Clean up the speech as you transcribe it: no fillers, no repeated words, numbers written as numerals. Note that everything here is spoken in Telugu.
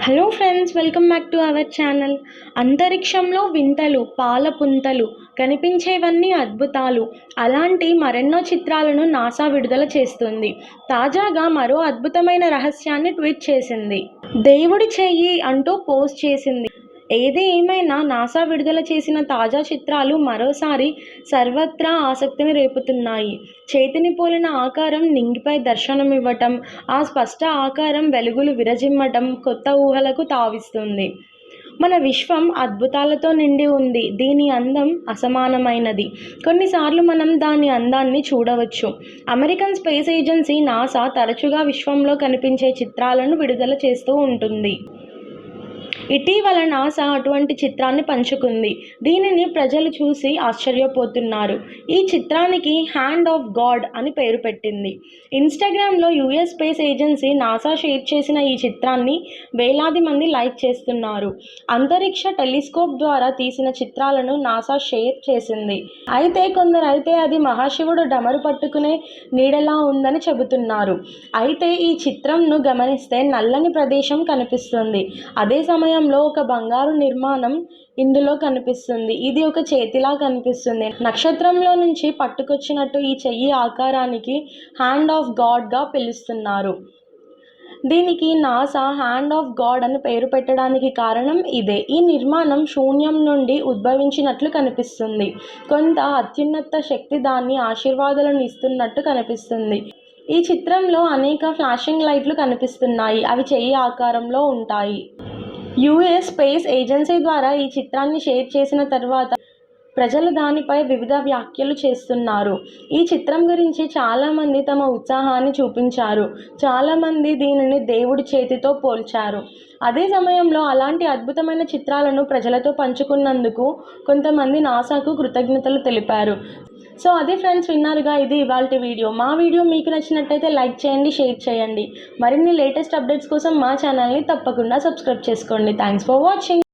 Hello friends, welcome back to our channel. అంతరిక్షంలో వింతలు, పాల పుంతలు, కనిపించేవన్నీ అద్భుతాలు, అలాంటి మరెన్నో చిత్రాలను నాసా విడుదల చేస్తుంది. తాజాగా మరో అద్భుతమైన రహస్యాన్ని ట్వీట్ చేసింది. దేవుడి చెయ్యి అంటూ పోస్ట్ చేసింది. ఏది ఏమైనా నాసా విడుదల చేసిన తాజా చిత్రాలు మరోసారి సర్వత్రా ఆసక్తిని రేపుతున్నాయి. చేతిని పోలిన ఆకారం నింగిపై దర్శనమివ్వటం, ఆ స్పష్ట ఆకారం వెలుగులు విరజిమ్మటం కొత్త ఊహలకు తావిస్తుంది. మన విశ్వం అద్భుతాలతో నిండి ఉంది. దీని అందం అసమానమైనది. కొన్నిసార్లు మనం దాని అందాన్ని చూడవచ్చు. అమెరికన్ స్పేస్ ఏజెన్సీ నాసా తరచుగా విశ్వంలో కనిపించే చిత్రాలను విడుదల చేస్తూ ఉంటుంది. ఇటీవల నాసా అటువంటి చిత్రాన్ని పంచుకుంది. దీనిని ప్రజలు చూసి ఆశ్చర్యపోతున్నారు. ఈ చిత్రానికి హ్యాండ్ ఆఫ్ గాడ్ అని పేరు పెట్టింది. ఇన్స్టాగ్రామ్లో US space agency NASA share చేసిన ఈ చిత్రాన్ని వేలాది మంది లైక్ చేస్తున్నారు. అంతరిక్ష టెలిస్కోప్ ద్వారా తీసిన చిత్రాలను నాసా షేర్ చేసింది. అయితే కొందరైతే అది మహాశివుడు డమరు పట్టుకునే నీడలా ఉందని చెబుతున్నారు. అయితే ఈ చిత్రంను గమనిస్తే నల్లని ప్రదేశం కనిపిస్తుంది. అదే సమయంలో ఒక బంగారు నిర్మాణం ఇందులో కనిపిస్తుంది. ఇది ఒక చేతిలా కనిపిస్తుంది. నక్షత్రంలో నుంచి పట్టుకొచ్చినట్టు ఈ చెయ్యి ఆకారానికి హ్యాండ్ ఆఫ్ గాడ్గా పిలుస్తున్నారు. దీనికి నాసా హ్యాండ్ ఆఫ్ గాడ్ అని పేరు పెట్టడానికి కారణం ఇదే. ఈ నిర్మాణం శూన్యం నుండి ఉద్భవించినట్లు కనిపిస్తుంది. కొంత అత్యున్నత శక్తి దాన్ని ఆశీర్వాదాలను ఇస్తున్నట్టు కనిపిస్తుంది. ఈ చిత్రంలో అనేక ఫ్లాషింగ్ లైట్లు కనిపిస్తున్నాయి. అవి చెయ్యి ఆకారంలో ఉంటాయి. యుఎస్ స్పేస్ ఏజెన్సీ ద్వారా ఈ చిత్రాన్ని షేర్ చేసిన తర్వాత ప్రజలు దానిపై వివిధ వ్యాఖ్యలు చేస్తున్నారు. ఈ చిత్రం గురించి చాలామంది తమ ఉత్సాహాన్ని చూపించారు. చాలామంది దీనిని దేవుడి చేతితో పోల్చారు. అదే సమయంలో అలాంటి అద్భుతమైన చిత్రాలను ప్రజలతో పంచుకున్నందుకు కొంతమంది నాసాకు కృతజ్ఞతలు తెలిపారు. సో అది ఫ్రెండ్స్, విన్నారుగా, ఇది ఇవాల్టి వీడియో. మా వీడియో మీకు నచ్చినట్టయితే లైక్ చేయండి, షేర్ చేయండి. మరిన్ని లేటెస్ట్ అప్డేట్స్ కోసం మా ఛానల్ని తప్పకుండా సబ్స్క్రైబ్ చేసుకోండి. Thanks for watching.